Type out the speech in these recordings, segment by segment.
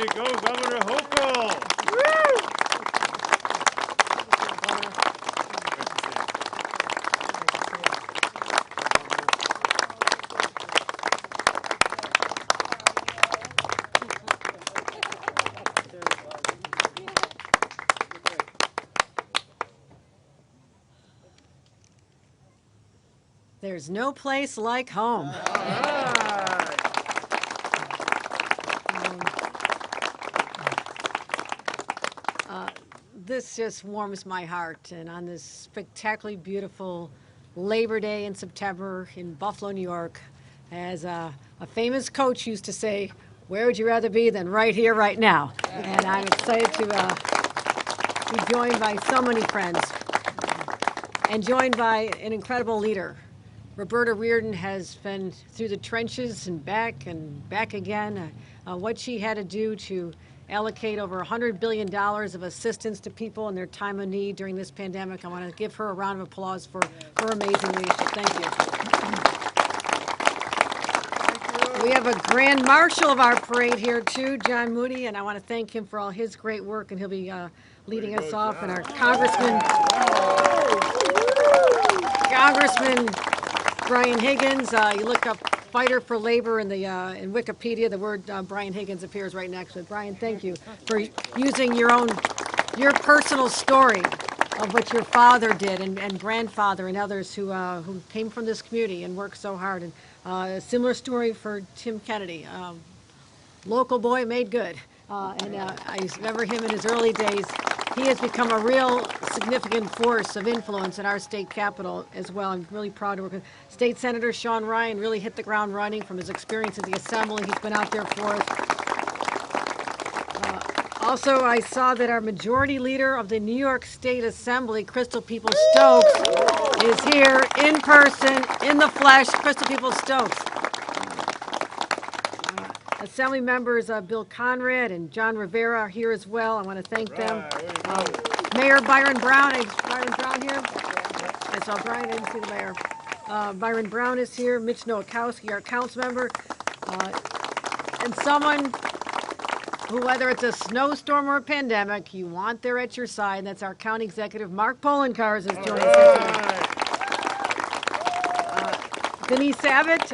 you go, Governor Hochul. There's no place like home. This just warms my heart, and on this spectacularly beautiful Labor Day in September in Buffalo, New York, as a famous coach used to say, where would you rather be than right here, right now? And I'm excited to be joined by so many friends and joined by an incredible leader. Roberta Reardon has been through the trenches and back again. What she had to do to allocate over $100 billion of assistance to people in their time of need during this pandemic. I want to give her a round of applause for her amazing leadership. Thank you. We have a grand marshal of our parade here too, John Moody, and I want to thank him for all his great work, and he'll be leading us off. And our Congressman Brian Higgins. You look up Fighter for Labor in the in Wikipedia. The word Brian Higgins appears right next to it. Brian, thank you for using your personal story of what your father did and grandfather and others who came from this community and worked so hard. And a similar story for Tim Kennedy, local boy made good. I remember him in his early days. He has become a real significant force of influence in our state capitol as well. I'm really proud to work with State Senator Sean Ryan. Really hit the ground running from his experience at the Assembly. He's been out there for us. Also, I saw that our majority leader of the New York State Assembly, Crystal Peoples-Stokes, is here in person, in the flesh. Crystal Peoples-Stokes. Assembly members Bill Conrad and John Rivera are here as well. I want to thank them. Mayor Byron Brown. Is Byron Brown here? I saw Brian. I didn't see the mayor. Byron Brown is here. Mitch Nowakowski, our council member. And someone who, whether it's a snowstorm or a pandemic, you want there at your side. That's our county executive, Mark Polenkars, is joining us. Denise Abbott,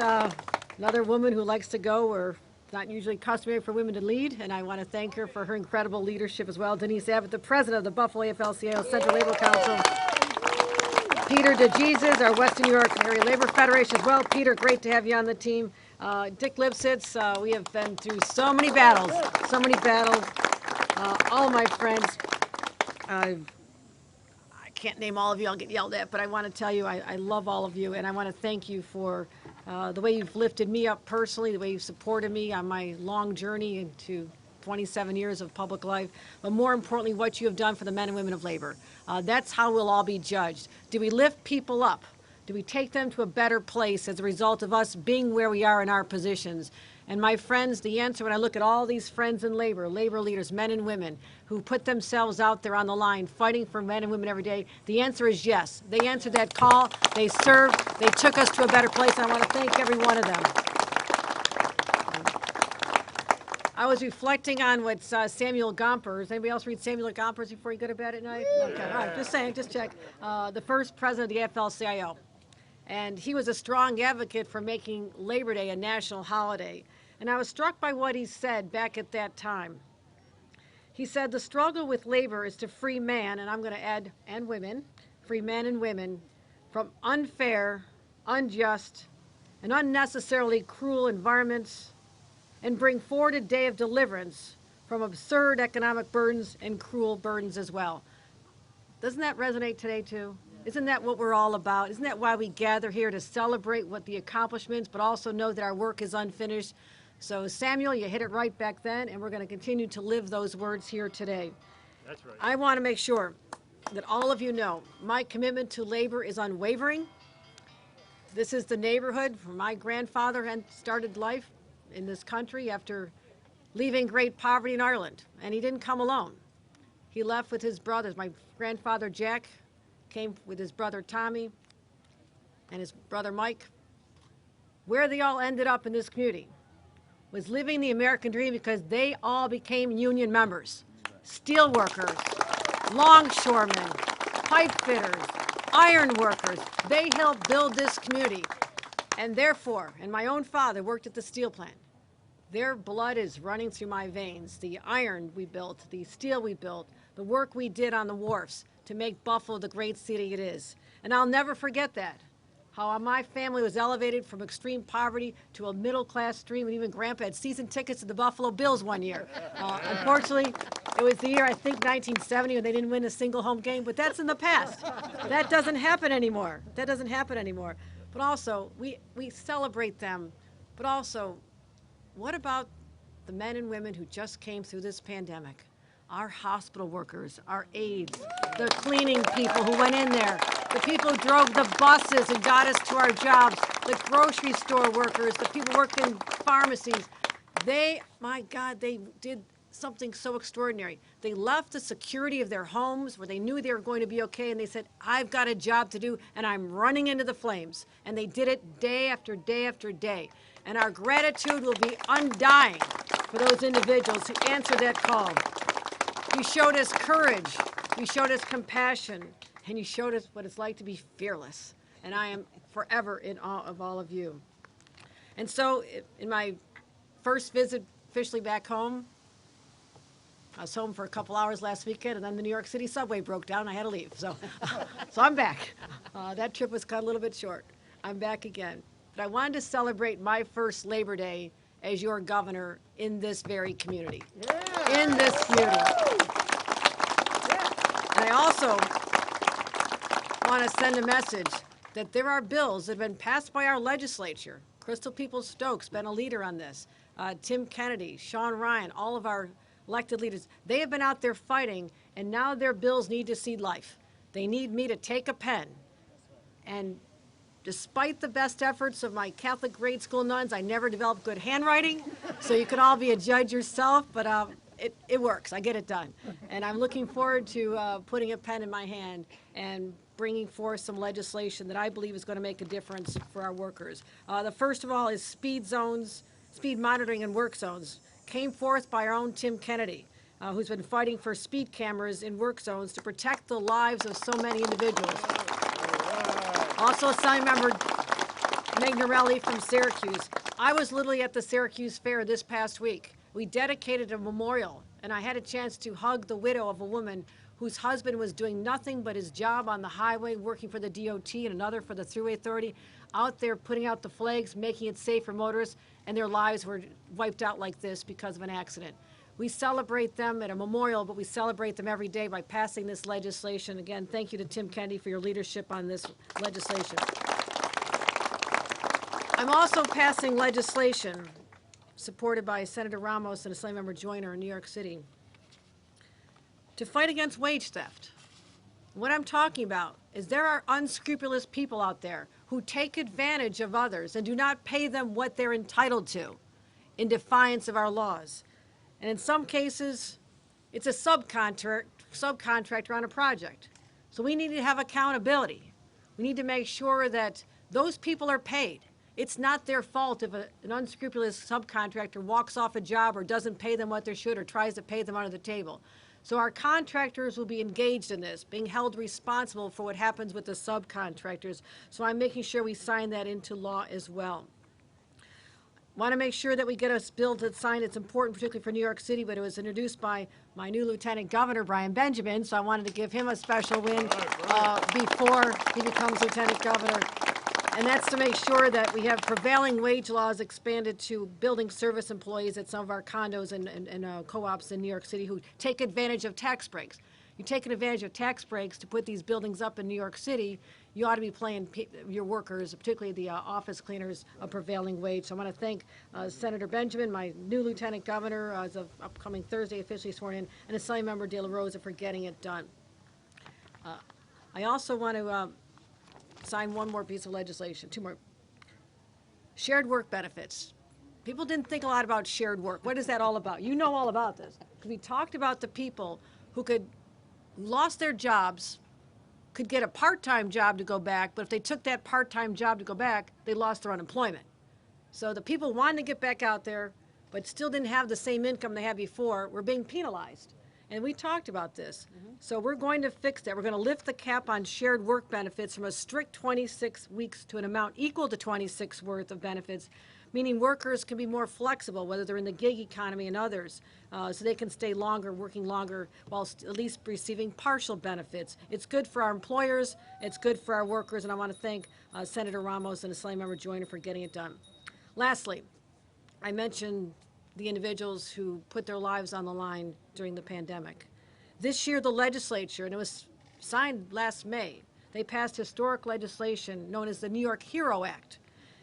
another woman who likes to go where it's not usually customary for women to lead, and I want to thank her for her incredible leadership as well. Denise Abbott, the president of the Buffalo AFL-CIO Central Labor Council. Peter DeJesus, our Western New York Area Labor Federation as well. Peter, great to have you on the team. Dick Lipsitz, we have been through so many battles. All my friends. I can't name all of you, I'll get yelled at, but I want to tell you I love all of you, and I want to thank you for the way you've lifted me up personally, the way you've supported me on my long journey into 27 years of public life, but more importantly, what you have done for the men and women of labor. That's how we'll all be judged. Do we lift people up? Do we take them to a better place as a result of us being where we are in our positions? And my friends, the answer when I look at all these friends in labor, labor leaders, men and women, who put themselves out there on the line, fighting for men and women every day, the answer is yes. They answered that call, they served, they took us to a better place, and I want to thank every one of them. I was reflecting on what Samuel Gompers, anybody else read Samuel Gompers before you go to bed at night? Okay, all right, just saying, just check. The first president of the AFL-CIO. And he was a strong advocate for making Labor Day a national holiday. And I was struck by what he said back at that time. He said, the struggle with labor is to free man, and I'm going to add, and women, free men and women, from unfair, unjust, and unnecessarily cruel environments, and bring forward a day of deliverance from absurd economic burdens and cruel burdens as well. Doesn't that resonate today too? Isn't that what we're all about? Isn't that why we gather here, to celebrate what the accomplishments, but also know that our work is unfinished? So Samuel, you hit it right back then, and we're going to continue to live those words here today. That's right. I want to make sure that all of you know my commitment to labor is unwavering. This is the neighborhood where my grandfather had started life in this country after leaving great poverty in Ireland, and he didn't come alone. He left with his brothers. My grandfather Jack came with his brother Tommy and his brother Mike. Where they all ended up in this community was living the American dream because they all became union members. Steel workers, longshoremen, pipe fitters, iron workers. They helped build this community. And therefore, and my own father worked at the steel plant. Their blood is running through my veins. The iron we built, the steel we built, the work we did on the wharfs to make Buffalo the great city it is. And I'll never forget that. How my family was elevated from extreme poverty to a middle-class dream, and even Grandpa had season tickets to the Buffalo Bills one year. Unfortunately, it was the year, I think, 1970, when they didn't win a single home game, but that's in the past. That doesn't happen anymore. That doesn't happen anymore. But also, we celebrate them, but also, what about the men and women who just came through this pandemic? Our hospital workers, our aides, the cleaning people who went in there, the people who drove the buses and got us to our jobs, the grocery store workers, the people who worked in pharmacies. They, my God, they did something so extraordinary. They left the security of their homes where they knew they were going to be okay, and they said, I've got a job to do, and I'm running into the flames. And they did it day after day after day. And our gratitude will be undying for those individuals who answered that call. You showed us courage, you showed us compassion, and you showed us what it's like to be fearless. And I am forever in awe of all of you. And so, in my first visit officially back home, I was home for a couple hours last weekend, and then the New York City subway broke down, and I had to leave. So I'm back. That trip was cut a little bit short. I'm back again. But I wanted to celebrate my first Labor Day as your governor in this very community. Yeah. In this community. And I also want to send a message that there are bills that have been passed by our legislature. Crystal Peoples-Stokes been a leader on this. Tim Kennedy, Sean Ryan, all of our elected leaders, they have been out there fighting, and now their bills need to see life. They need me to take a pen. And despite the best efforts of my Catholic grade school nuns, I never developed good handwriting, so you can all be a judge yourself, but it works. I get it done. And I'm looking forward to putting a pen in my hand and bringing forth some legislation that I believe is going to make a difference for our workers. The first of all is speed zones, speed monitoring and work zones. Came forth by our own Tim Kennedy, who's been fighting for speed cameras in work zones to protect the lives of so many individuals. Also, Assembly Member Magnarelli from Syracuse. I was literally at the Syracuse Fair this past week. We dedicated a memorial, and I had a chance to hug the widow of a woman whose husband was doing nothing but his job on the highway, working for the DOT and another for the Thruway Authority, out there putting out the flags, making it safe for motorists, and their lives were wiped out like this because of an accident. We celebrate them at a memorial, but we celebrate them every day by passing this legislation. Again, thank you to Tim Kennedy for your leadership on this legislation. I'm also passing legislation supported by Senator Ramos and Assemblymember Joyner in New York City to fight against wage theft. What I'm talking about is there are unscrupulous people out there who take advantage of others and do not pay them what they're entitled to in defiance of our laws. And in some cases, it's a subcontractor on a project. So we need to have accountability. We need to make sure that those people are paid. It's not their fault if an unscrupulous subcontractor walks off a job or doesn't pay them what they should or tries to pay them under the table. So our contractors will be engaged in this, being held responsible for what happens with the subcontractors. So I'm making sure we sign that into law as well. Want to make sure that we get a bill to sign. It's important, particularly for New York City, but it was introduced by my new Lieutenant Governor, Brian Benjamin, so I wanted to give him a special win before he becomes Lieutenant Governor. And that's to make sure that we have prevailing wage laws expanded to building service employees at some of our condos and co-ops in New York City who take advantage of tax breaks. You're taking advantage of tax breaks to put these buildings up in New York City, you ought to be paying your workers, particularly the office cleaners, a prevailing wage. So I want to thank Senator Benjamin, my new Lieutenant Governor, as of upcoming Thursday, officially sworn in, and Assemblymember De La Rosa for getting it done. I also want to sign one more piece of legislation, two more. Shared work benefits. People didn't think a lot about shared work. What is that all about? You know all about this. We talked about the people who lost their jobs, could get a part-time job to go back, but if they took that part-time job to go back, they lost their unemployment. So the people wanting to get back out there, but still didn't have the same income they had before, were being penalized. And we talked about this. So we're going to fix that. We're going to lift the cap on shared work benefits from a strict 26 weeks to an amount equal to 26 worth of benefits, meaning workers can be more flexible, whether they're in the gig economy and others, so they can stay longer, working longer, while at least receiving partial benefits. It's good for our employers, it's good for our workers, and I want to thank Senator Ramos and Assembly Member Joyner for getting it done. Lastly, I mentioned the individuals who put their lives on the line during the pandemic. This year, the legislature, and it was signed last May, they passed historic legislation known as the New York HERO Act,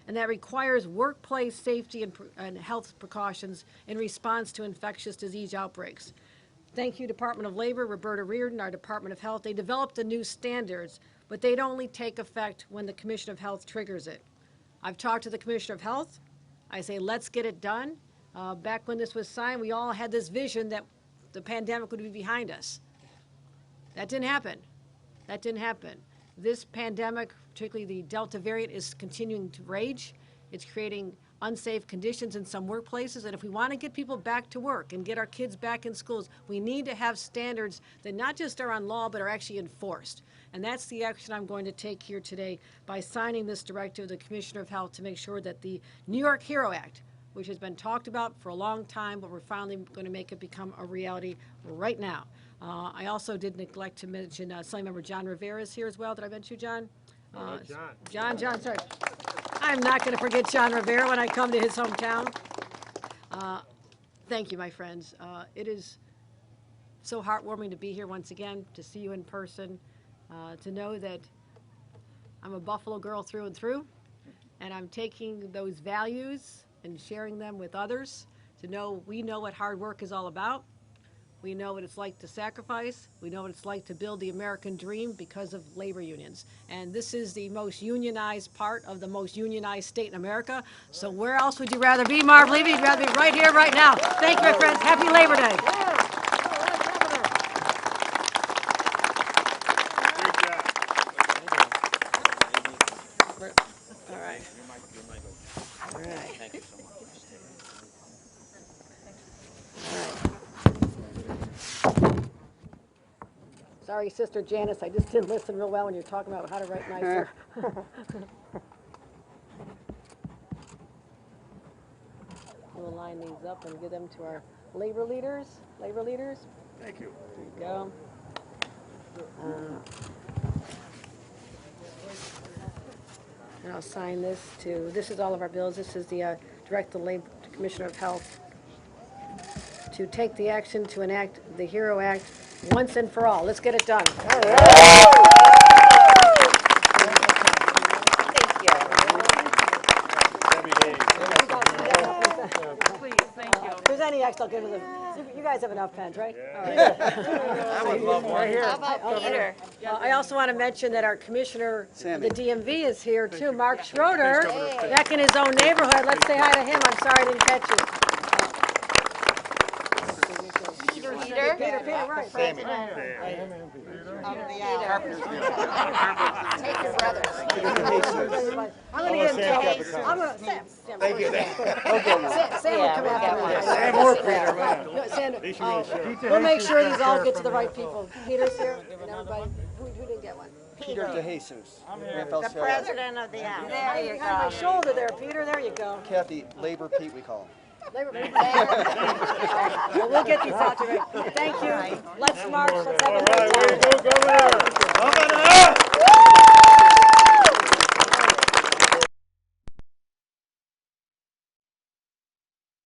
and that requires workplace safety and health precautions in response to infectious disease outbreaks. Thank you, Department of Labor, Roberta Reardon, our Department of Health. They developed the new standards, but they'd only take effect when the Commission of Health triggers it. I've talked to the Commissioner of Health. I say, let's get it done. Back when this was signed, we all had this vision that the pandemic would be behind us. That didn't happen. That didn't happen. This pandemic, particularly the Delta variant, is continuing to rage. It's creating unsafe conditions in some workplaces, and if we want to get people back to work and get our kids back in schools, we need to have standards that not just are on law, but are actually enforced. And that's the action I'm going to take here today by signing this directive of the Commissioner of Health to make sure that the New York HERO Act, which has been talked about for a long time, but we're finally going to make it become a reality right now. I also did neglect to mention Assembly Member John Rivera is here as well. Did I mention you, John? John, sorry. I'm not going to forget John Rivera when I come to his hometown. Thank you, my friends. It is so heartwarming to be here once again, to see you in person, to know that I'm a Buffalo girl through and through, and I'm taking those values and sharing them with others to know we know what hard work is all about. We know what it's like to sacrifice. We know what it's like to build the American dream because of labor unions. And this is the most unionized part of the most unionized state in America. So where else would you rather be, Marv Levy? You'd rather be right here, right now. Thank you, my friends. Happy Labor Day. All right. All right. Thank you so much. Sorry, Sister Janice, I just didn't listen real well when you're talking about how to write nicer. We'll line these up and give them to our labor leaders. Labor leaders? Thank you. There you go. And I'll sign this to, this is all of our bills. This is the direct the Labor Commissioner of Health to take the action to enact the HERO Act once and for all. Let's get it done. All right. Please, thank you. If there's any act, I'll give them. You guys have enough pens, right? Yeah. All right. I would love one. How about Peter? I also want to mention that our commissioner, the DMV, is here too, Mark Schroeder, back in his own neighborhood. Let's say hi to him. I'm sorry I didn't catch you. Peter, right. Sammy. Take your brother. I'm going to get him. I'm going to, Sam. Thank you. Sam will come after me. Sam or Peter, man. No, Sam, They should really share. we'll make sure these all get to the right people. Peter's here, and everybody, who didn't get one? Peter DeJesus. The president of the House. There you Behind my go. shoulder there, Peter, there you go. Kathy, Labor Pete, we call him. Well, we'll get these out to you. Thank you. Let's march, let's have a All right, way good to time. go, Governor.